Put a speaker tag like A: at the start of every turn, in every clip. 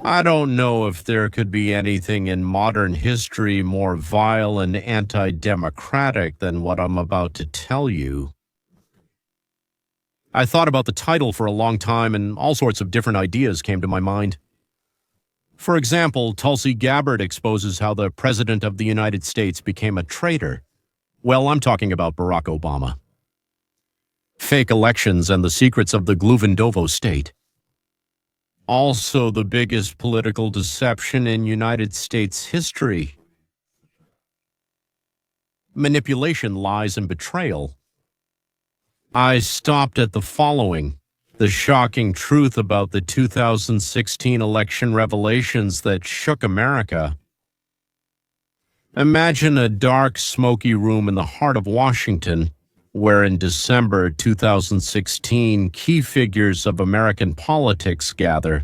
A: I don't know if there could be anything in modern history more vile and anti-democratic than what I'm about to tell you. I thought about the title for a long time, and all sorts of different ideas came to my mind. For example, Tulsi Gabbard exposes how the President of the United States became a traitor. Well, I'm talking about Barack Obama. Fake elections and the secrets of the Gluvendovo state. Also the biggest political deception in United States history. Manipulation, lies, and betrayal. I stopped at the following: the shocking truth about the 2016 election revelations that shook America. Imagine a dark, smoky room in the heart of Washington, where in December 2016, key figures of American politics gather.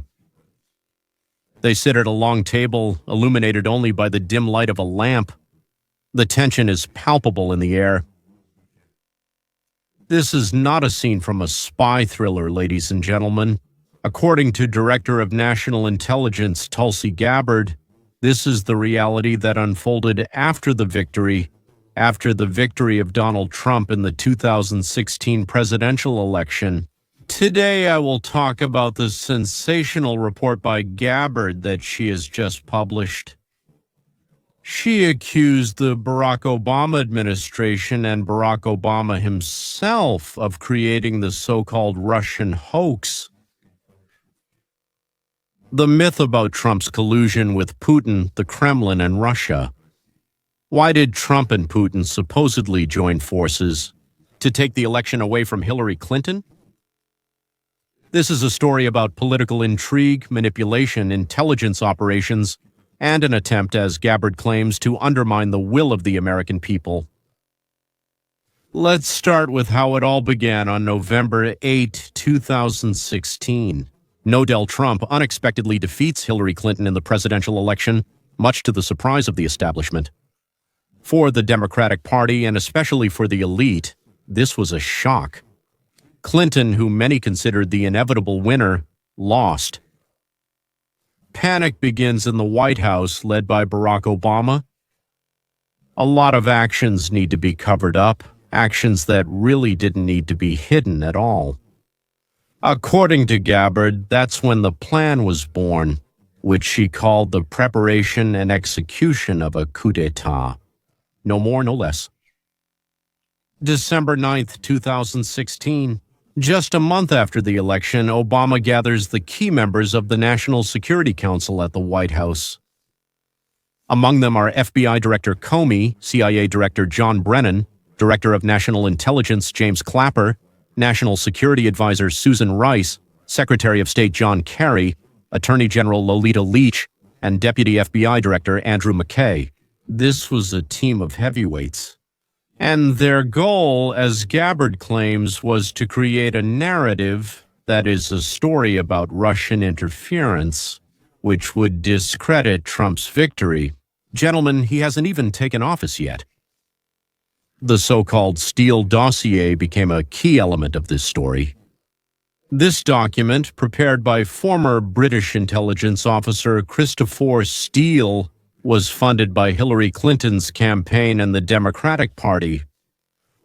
A: They sit at a long table, illuminated only by the dim light of a lamp. The tension is palpable in the air. This is not a scene from a spy thriller, ladies and gentlemen. According to Director of National Intelligence Tulsi Gabbard, this is the reality that unfolded after the victory of Donald Trump in the 2016 presidential election. Today I will talk about the sensational report by Gabbard that she has just published. She accused the Barack Obama administration and Barack Obama himself of creating the so-called Russian hoax. The myth about Trump's collusion with Putin, the Kremlin, and Russia. Why did Trump and Putin supposedly join forces? To take the election away from Hillary Clinton? This is a story about political intrigue, manipulation, intelligence operations, and an attempt, as Gabbard claims, to undermine the will of the American people. Let's start with how it all began on November 8, 2016. Donald Trump unexpectedly defeats Hillary Clinton in the presidential election, much to the surprise of the establishment. For the Democratic Party, and especially for the elite, this was a shock. Clinton, who many considered the inevitable winner, lost. Panic begins in the White House, led by Barack Obama. A lot of actions need to be covered up, actions that really didn't need to be hidden at all. According to Gabbard, that's when the plan was born, which she called the preparation and execution of a coup d'etat. No more, no less. December 9th, 2016. Just a month after the election, Obama gathers the key members of the National Security Council at the White House. Among them are FBI Director Comey, CIA Director John Brennan, Director of National Intelligence James Clapper, National Security Advisor Susan Rice, Secretary of State John Kerry, Attorney General Lolita Leach, and Deputy FBI Director Andrew McKay. This was a team of heavyweights. And their goal, as Gabbard claims, was to create a narrative, that is, a story about Russian interference, which would discredit Trump's victory. Gentlemen, he hasn't even taken office yet. The so-called Steele dossier became a key element of this story. This document, prepared by former British intelligence officer Christopher Steele, was funded by Hillary Clinton's campaign and the Democratic Party.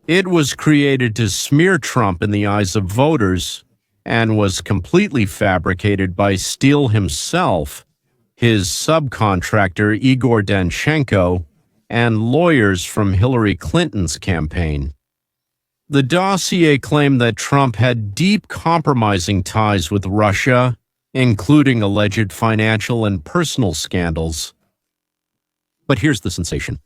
A: It was created to smear Trump in the eyes of voters and was completely fabricated by Steele himself, his subcontractor Igor Danchenko, and lawyers from Hillary Clinton's campaign. The dossier claimed that Trump had deep compromising ties with Russia, including alleged financial and personal scandals. But here's the sensation.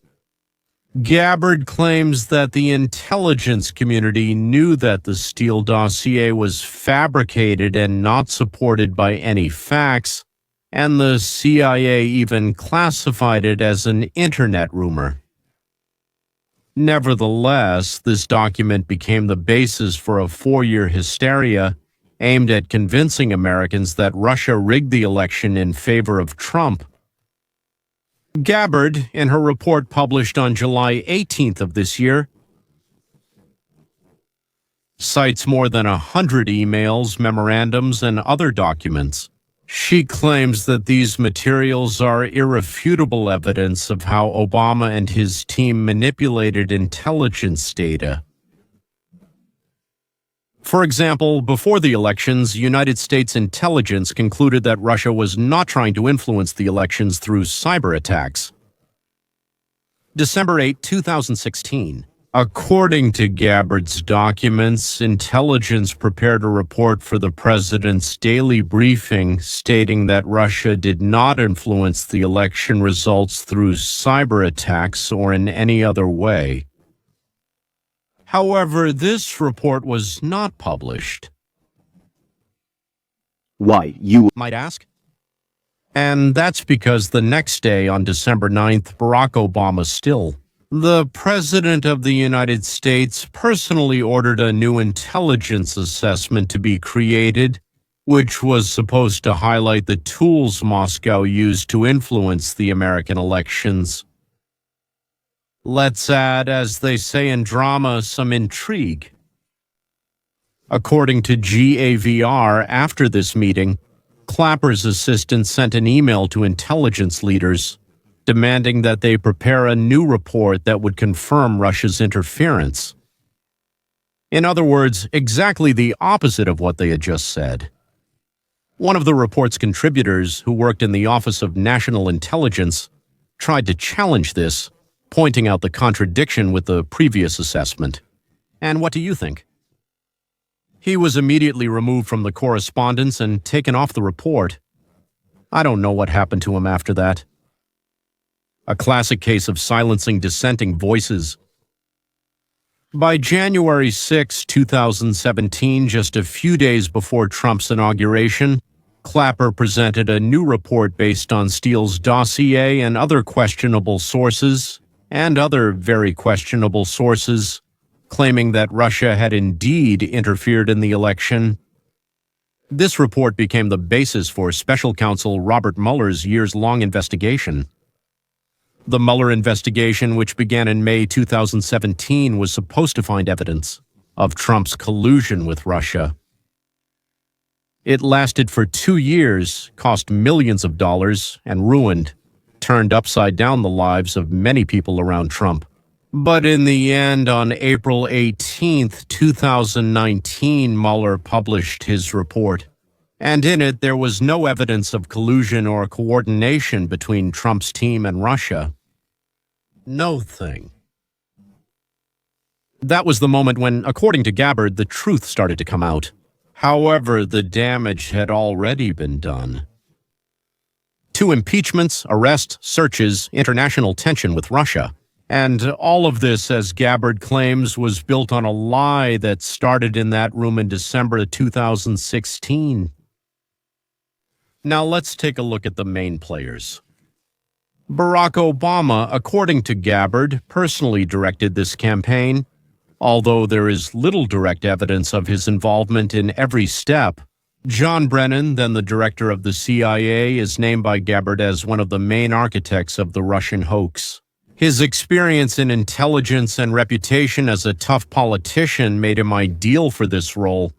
A: Gabbard claims that the intelligence community knew that the Steele dossier was fabricated and not supported by any facts, and the CIA even classified it as an internet rumor. Nevertheless, this document became the basis for a 4-year hysteria aimed at convincing Americans that Russia rigged the election in favor of Trump. Gabbard, in her report published on July 18th of this year, cites more than 100 emails, memorandums, and other documents. She claims that these materials are irrefutable evidence of how Obama and his team manipulated intelligence data. For example, before the elections, United States intelligence concluded that Russia was not trying to influence the elections through cyber attacks. December 8, 2016. According to Gabbard's documents, intelligence prepared a report for the president's daily briefing stating that Russia did not influence the election results through cyber attacks or in any other way. However, this report was not published.
B: Why, you
A: might ask? And that's because the next day, on December 9th, Barack Obama the President of the United States, personally ordered a new intelligence assessment to be created, which was supposed to highlight the tools Moscow used to influence the American elections. Let's add, as they say in drama, some intrigue. According to GAVR, after this meeting, Clapper's assistant sent an email to intelligence leaders demanding that they prepare a new report that would confirm Russia's interference. In other words, exactly the opposite of what they had just said. One of the report's contributors, who worked in the Office of National Intelligence, tried to challenge this, pointing out the contradiction with the previous assessment. And what do you think? He was immediately removed from the correspondence and taken off the report. I don't know what happened to him after that. A classic case of silencing dissenting voices. By January 6, 2017, just a few days before Trump's inauguration, Clapper presented a new report based on Steele's dossier and other questionable sources, and other very questionable sources, claiming that Russia had indeed interfered in the election. This report became the basis for Special Counsel Robert Mueller's years-long investigation. The Mueller investigation, which began in May 2017, was supposed to find evidence of Trump's collusion with Russia. It lasted for 2 years, cost millions of dollars, and turned upside down the lives of many people around Trump. But in the end, on April 18, 2019, Mueller published his report. And in it, there was no evidence of collusion or coordination between Trump's team and Russia. No thing. That was the moment when, according to Gabbard, the truth started to come out. However, the damage had already been done. 2 impeachments, arrests, searches, international tension with Russia. And all of this, as Gabbard claims, was built on a lie that started in that room in December 2016. Now let's take a look at the main players. Barack Obama, according to Gabbard, personally directed this campaign, although there is little direct evidence of his involvement in every step. John Brennan, then the director of the CIA, is named by Gabbard as one of the main architects of the Russian hoax. His experience in intelligence and reputation as a tough politician made him ideal for this role.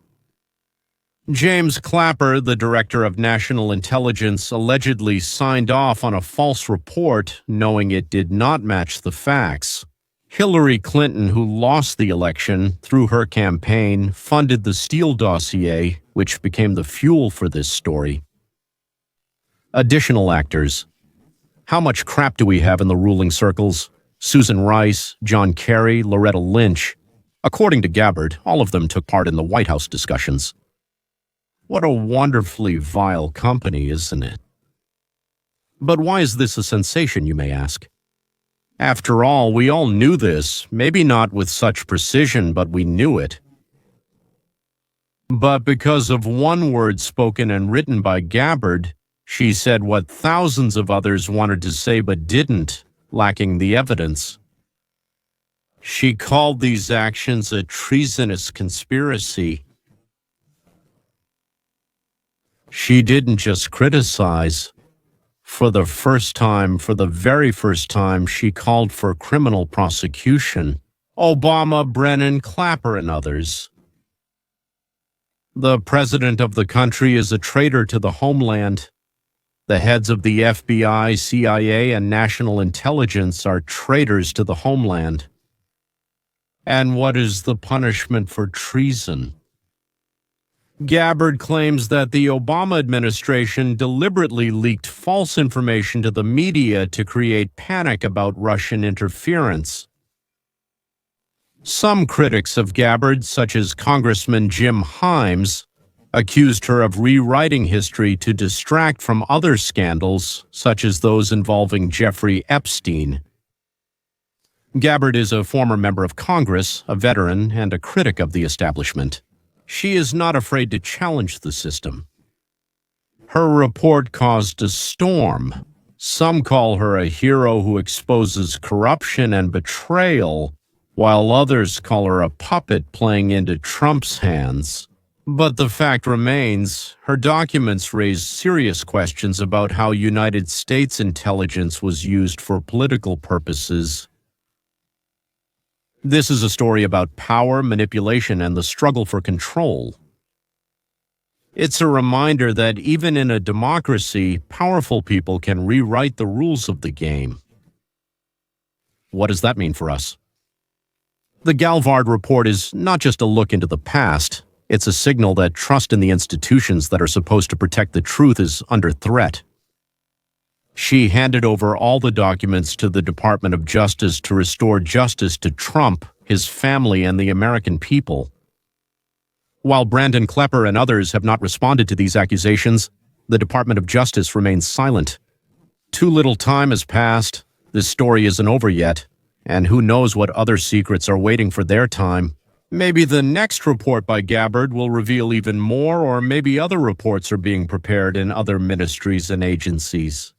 A: James Clapper, the director of national intelligence, allegedly signed off on a false report, knowing it did not match the facts. Hillary Clinton, who lost the election through her campaign, funded the Steele dossier, which became the fuel for this story. Additional actors. How much crap do we have in the ruling circles? Susan Rice, John Kerry, Loretta Lynch. According to Gabbard, all of them took part in the White House discussions. What a wonderfully vile company, isn't it? But why is this a sensation, you may ask? After all, we all knew this, maybe not with such precision, but we knew it. But because of one word spoken and written by Gabbard, she said what thousands of others wanted to say but didn't, lacking the evidence. She called these actions a treasonous conspiracy. She didn't just criticize. For the very first time, she called for criminal prosecution. Obama, Brennan, Clapper, and others. The president of the country is a traitor to the homeland. The heads of the FBI, CIA, and national intelligence are traitors to the homeland. And what is the punishment for treason? Gabbard claims that the Obama administration deliberately leaked false information to the media to create panic about Russian interference. Some critics of Gabbard, such as Congressman Jim Himes, accused her of rewriting history to distract from other scandals, such as those involving Jeffrey Epstein. Gabbard is a former member of Congress, a veteran, and a critic of the establishment. She is not afraid to challenge the system. Her report caused a storm. Some call her a hero who exposes corruption and betrayal, while others call her a puppet playing into Trump's hands. But the fact remains, her documents raise serious questions about how United States intelligence was used for political purposes. This is a story about power, manipulation, and the struggle for control. It's a reminder that even in a democracy, powerful people can rewrite the rules of the game. What does that mean for us? The Galvard report is not just a look into the past. It's a signal that trust in the institutions that are supposed to protect the truth is under threat. She handed over all the documents to the Department of Justice to restore justice to Trump, his family, and the American people. While Brandon Klepper and others have not responded to these accusations, the Department of Justice remains silent. Too little time has passed, this story isn't over yet, and who knows what other secrets are waiting for their time. Maybe the next report by Gabbard will reveal even more, or maybe other reports are being prepared in other ministries and agencies.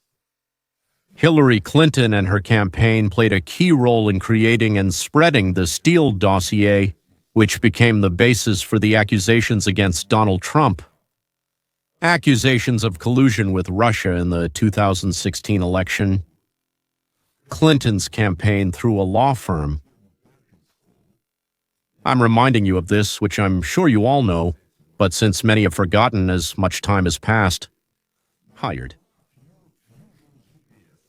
A: Hillary Clinton and her campaign played a key role in creating and spreading the Steele dossier, which became the basis for the accusations against Donald Trump. Accusations of collusion with Russia in the 2016 election. Clinton's campaign through a law firm. I'm reminding you of this, which I'm sure you all know, but since many have forgotten as much time has passed, Hired.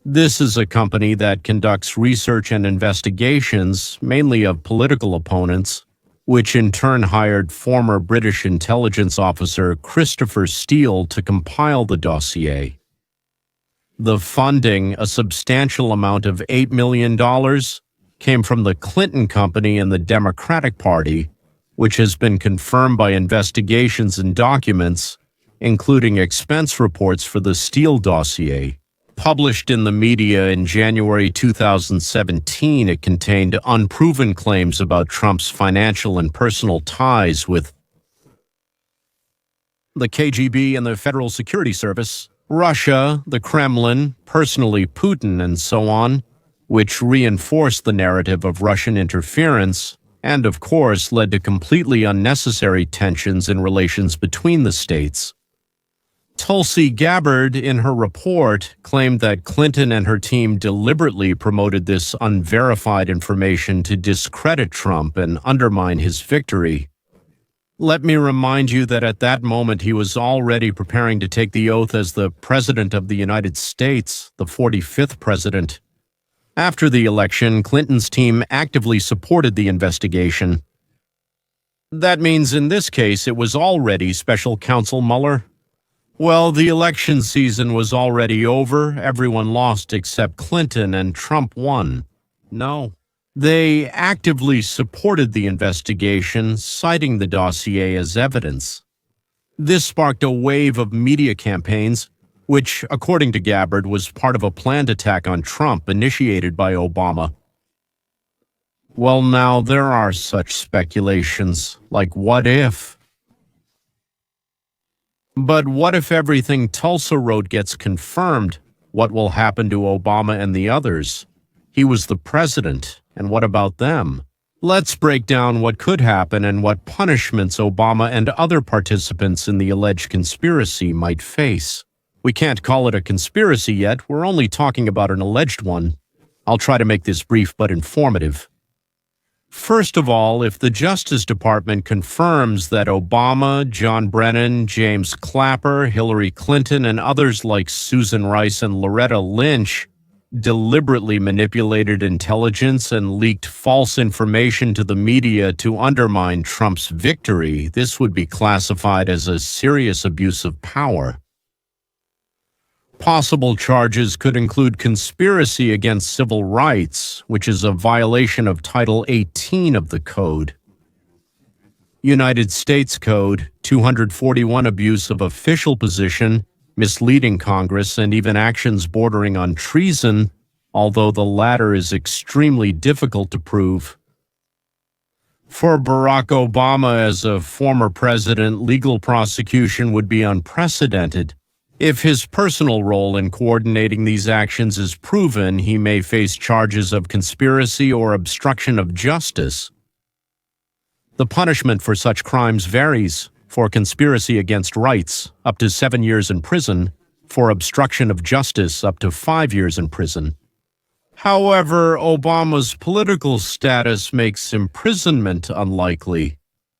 A: This is a company that conducts research and investigations, mainly of political opponents, which in turn hired former British intelligence officer Christopher Steele to compile the dossier. The funding, a substantial amount of $8 million, came from the Clinton Company and the Democratic Party, which has been confirmed by investigations and documents, including expense reports for the Steele dossier. Published in the media in January 2017, it contained unproven claims about Trump's financial and personal ties with the KGB and the Federal Security Service, Russia, the Kremlin, personally Putin, and so on, which reinforced the narrative of Russian interference and, of course, led to completely unnecessary tensions in relations between the states. Tulsi Gabbard, in her report, claimed that Clinton and her team deliberately promoted this unverified information to discredit Trump and undermine his victory. Let me remind you that at that moment he was already preparing to take the oath as the President of the United States, the 45th president. After the election, Clinton's team actively supported the investigation. That means in this case it was already Special Counsel Mueller. Well, the election season was already over, everyone lost except Clinton, and Trump won. No. They actively supported the investigation, citing the dossier as evidence. This sparked a wave of media campaigns, which, according to Gabbard, was part of a planned attack on Trump initiated by Obama. Well, now there are such speculations, like what if? But what if everything Tulsa wrote gets confirmed? What will happen to Obama and the others? He was the president, and what about them? Let's break down what could happen and what punishments Obama and other participants in the alleged conspiracy might face. We can't call it a conspiracy yet, we're only talking about an alleged one. I'll try to make this brief but informative. First of all, if the Justice Department confirms that Obama, John Brennan, James Clapper, Hillary Clinton, and others like Susan Rice and Loretta Lynch deliberately manipulated intelligence and leaked false information to the media to undermine Trump's victory, this would be classified as a serious abuse of power. Possible charges could include conspiracy against civil rights, which is a violation of Title 18 of the Code. United States Code 241, abuse of official position, misleading Congress, and even actions bordering on treason, although the latter is extremely difficult to prove. For Barack Obama as a former president, legal prosecution would be unprecedented. If his personal role in coordinating these actions is proven, he may face charges of conspiracy or obstruction of justice. The punishment for such crimes varies. For conspiracy against rights, up to 7 years in prison. For obstruction of justice, up to 5 years in prison. However, Obama's political status makes imprisonment unlikely.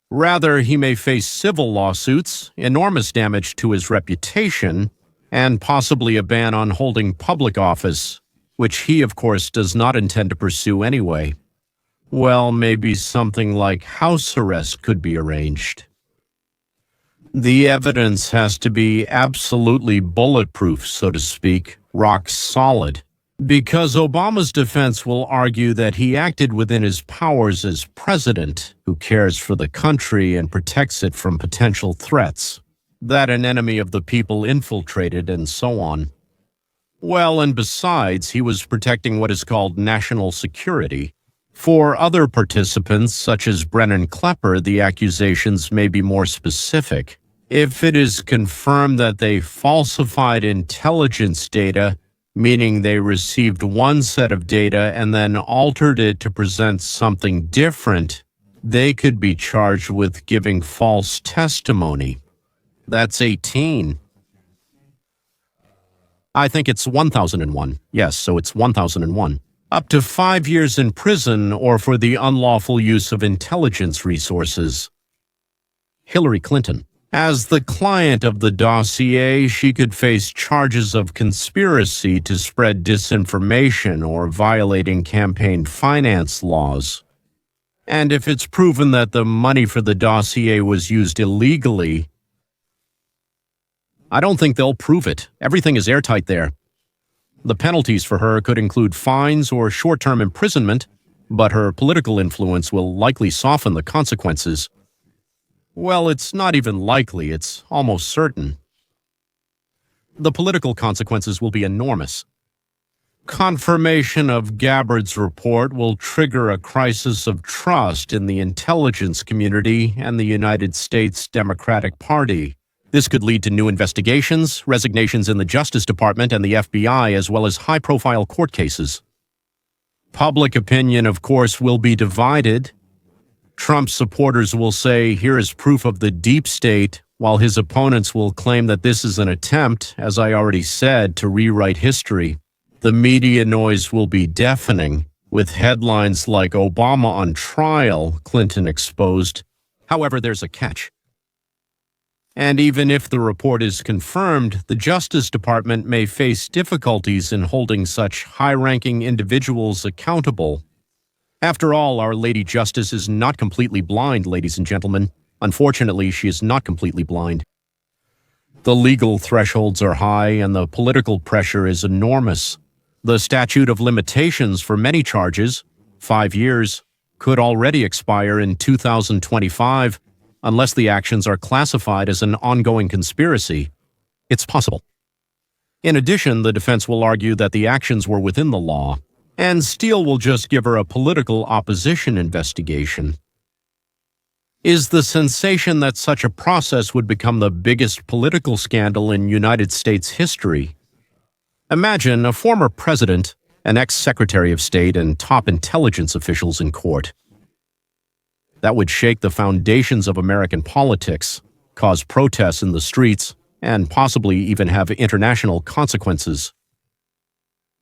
A: Rather, he may face civil lawsuits, enormous damage to his reputation, and possibly a ban on holding public office, which he, of course, does not intend to pursue anyway. Well, maybe something like house arrest could be arranged. The evidence has to be absolutely bulletproof, so to speak, rock solid. Because Obama's defense will argue that he acted within his powers as president, who cares for the country and protects it from potential threats, that an enemy of the people infiltrated, and so on. Well, and besides, he was protecting what is called national security. For other participants, such as Brennan Klepper, the accusations may be more specific. If it is confirmed that they falsified intelligence data, meaning they received one set of data and then altered it to present something different, they could be charged with giving false testimony. That's 18. I think it's 1001. Yes, so it's 1001. Up to 5 years in prison or for the unlawful use of intelligence resources. Hillary Clinton. As the client of the dossier, she could face charges of conspiracy to spread disinformation or violating campaign finance laws. And if it's proven that the money for the dossier was used illegally, I don't think they'll prove it. Everything is airtight there. The penalties for her could include fines or short-term imprisonment, but her political influence will likely soften the consequences. Well, it's not even likely, it's almost certain. The political consequences will be enormous. Confirmation of Gabbard's report will trigger a crisis of trust in the intelligence community and the United States Democratic Party. This could lead to new investigations, resignations in the Justice Department and the FBI, as well as high-profile court cases. Public opinion, of course, will be divided. Trump's supporters will say, here is proof of the deep state, while his opponents will claim that this is an attempt, as I already said, to rewrite history. The media noise will be deafening, with headlines like Obama on trial, Clinton exposed. However, there's a catch. And even if the report is confirmed, the Justice Department may face difficulties in holding such high-ranking individuals accountable. After all, Our Lady Justice is not completely blind, ladies and gentlemen. Unfortunately, she is not completely blind. The legal thresholds are high and the political pressure is enormous. The statute of limitations for many charges, 5 years, could already expire in 2025 unless the actions are classified as an ongoing conspiracy. It's possible. In addition, the defense will argue that the actions were within the law, and Steele will just give her a political opposition investigation. Is the sensation that such a process would become the biggest political scandal in United States history? Imagine a former president, an ex-secretary of state, and top intelligence officials in court. That would shake the foundations of American politics, cause protests in the streets, and possibly even have international consequences.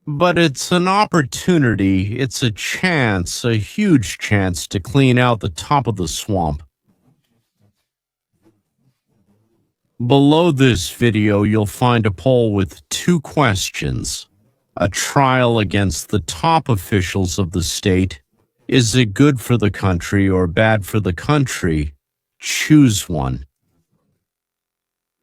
A: But it's an opportunity, it's a chance, a huge chance to clean out the top of the swamp. Below this video, you'll find a poll with 2 questions. A trial against the top officials of the state. Is it good for the country or bad for the country? Choose one.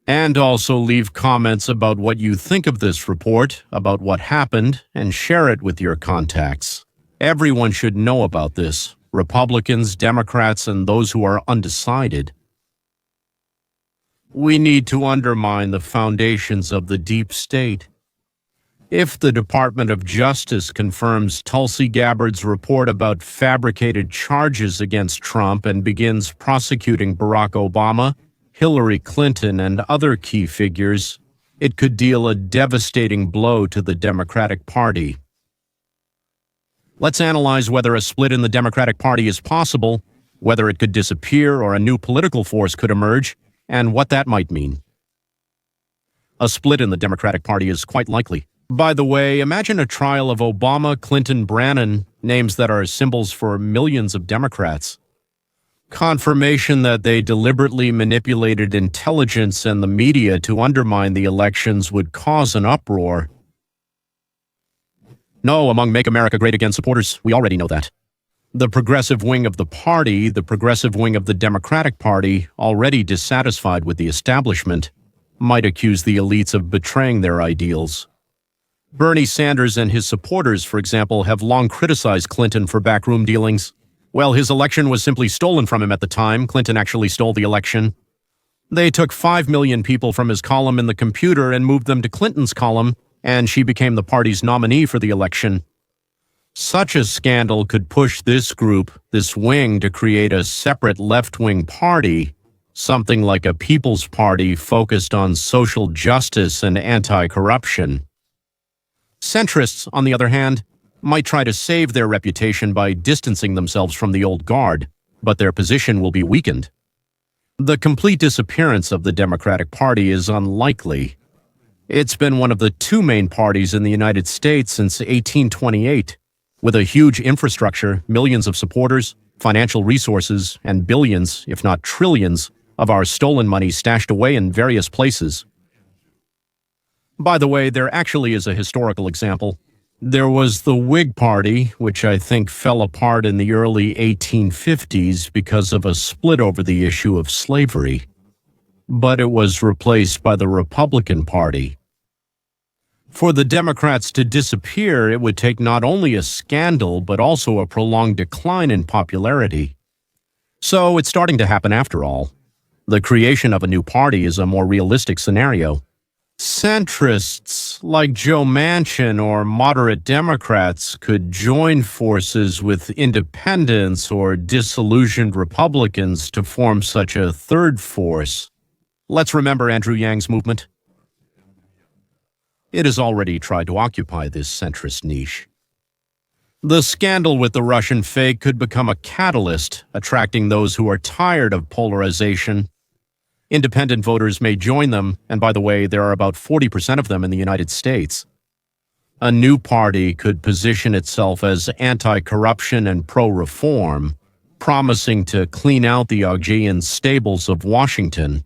A: And also leave comments about what you think of this report, about what happened, and share it with your contacts. Everyone should know about this, Republicans, Democrats, and those who are undecided. We need to undermine the foundations of the deep state. If the Department of Justice confirms Tulsi Gabbard's report about fabricated charges against Trump and begins prosecuting Barack Obama, Hillary Clinton, and other key figures, it could deal a devastating blow to the Democratic Party. Let's analyze whether a split in the Democratic Party is possible, whether it could disappear or a new political force could emerge, and what that might mean. A split in the Democratic Party is quite likely. By the way, imagine a trial of Obama, Clinton, Brannan, names that are symbols for millions of Democrats. Confirmation that they deliberately manipulated intelligence and the media to undermine the elections would cause an uproar. No, among Make America Great Again supporters, we already know that. The progressive wing of the party, the progressive wing of the Democratic Party, already dissatisfied with the establishment, might accuse the elites of betraying their ideals. Bernie Sanders and his supporters, for example, have long criticized Clinton for backroom dealings. Well, his election was simply stolen from him at the time. Clinton actually stole the election. They took 5 million people from his column in the computer and moved them to Clinton's column, and she became the party's nominee for the election. Such a scandal could push this group, this wing, to create a separate left-wing party, something like a People's Party focused on social justice and anti-corruption. Centrists, on the other hand, might try to save their reputation by distancing themselves from the old guard, but their position will be weakened. The complete disappearance of the Democratic Party is unlikely. It's been one of the 2 main parties in the United States since 1828, with a huge infrastructure, millions of supporters, financial resources, and billions, if not trillions, of our stolen money stashed away in various places. By the way, there actually is a historical example. There was the Whig Party, which I think fell apart in the early 1850s because of a split over the issue of slavery. But it was replaced by the Republican Party. For the Democrats to disappear, it would take not only a scandal, but also a prolonged decline in popularity. So it's starting to happen after all. The creation of a new party is a more realistic scenario. Centrists like Joe Manchin or moderate Democrats could join forces with independents or disillusioned Republicans to form such a third force. Let's remember Andrew Yang's movement. It has already tried to occupy this centrist niche. The scandal with the Russian fake could become a catalyst, attracting those who are tired of polarization. Independent voters may join them, and by the way, there are about 40% of them in the United States. A new party could position itself as anti-corruption and pro-reform, promising to clean out the Augean stables of Washington.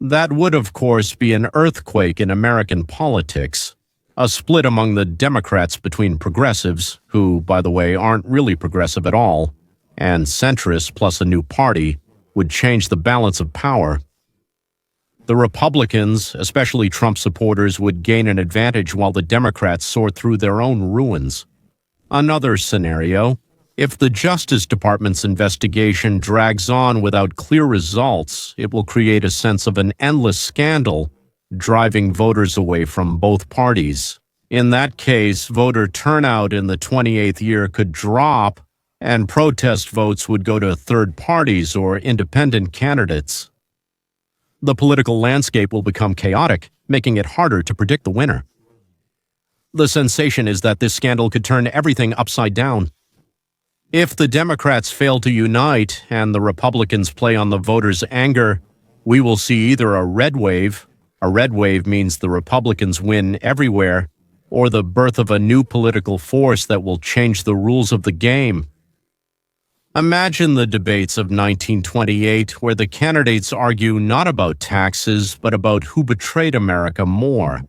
A: That would, of course, be an earthquake in American politics, a split among the Democrats between progressives, who, by the way, aren't really progressive at all, and centrists plus a new party would change the balance of power. The Republicans, especially Trump supporters, would gain an advantage while the Democrats sort through their own ruins. Another scenario, if the Justice Department's investigation drags on without clear results, it will create a sense of an endless scandal, driving voters away from both parties. In that case, voter turnout in the 28th year could drop, and protest votes would go to third parties or independent candidates. The political landscape will become chaotic, making it harder to predict the winner. The sensation is that this scandal could turn everything upside down. If the Democrats fail to unite and the Republicans play on the voters' anger, we will see either a red wave means the Republicans win everywhere, or the birth of a new political force that will change the rules of the game. Imagine the debates of 1928, where the candidates argue not about taxes, but about who betrayed America more.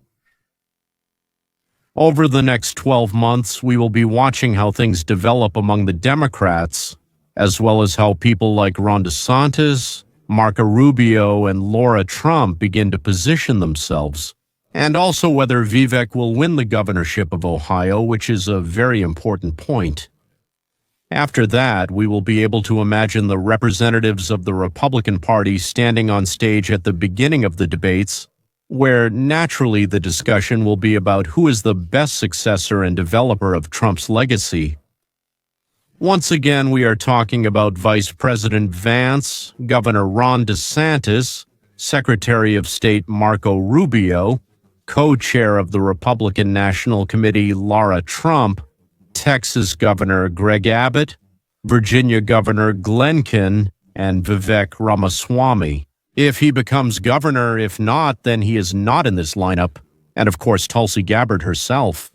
A: Over the next 12 months, we will be watching how things develop among the Democrats, as well as how people like Ron DeSantis, Marco Rubio, and Laura Trump begin to position themselves, and also whether Vivek will win the governorship of Ohio, which is a very important point. After that, we will be able to imagine the representatives of the Republican Party standing on stage at the beginning of the debates, where naturally the discussion will be about who is the best successor and developer of Trump's legacy. Once again, we are talking about Vice President Vance, Governor Ron DeSantis, Secretary of State Marco Rubio, co-chair of the Republican National Committee Laura Trump, Texas Governor Greg Abbott, Virginia Governor Glenn Kemp, and Vivek Ramaswamy. If he becomes governor, if not, then he is not in this lineup, and of course Tulsi Gabbard herself.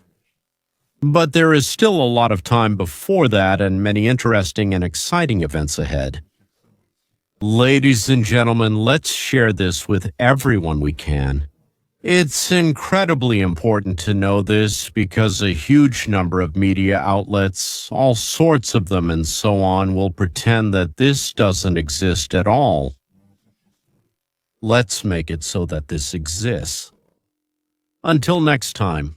A: But there is still a lot of time before that and many interesting and exciting events ahead. Ladies and gentlemen, let's share this with everyone we can. It's incredibly important to know this because a huge number of media outlets, all sorts of them and so on, will pretend that this doesn't exist at all. Let's make it so that this exists. Until next time.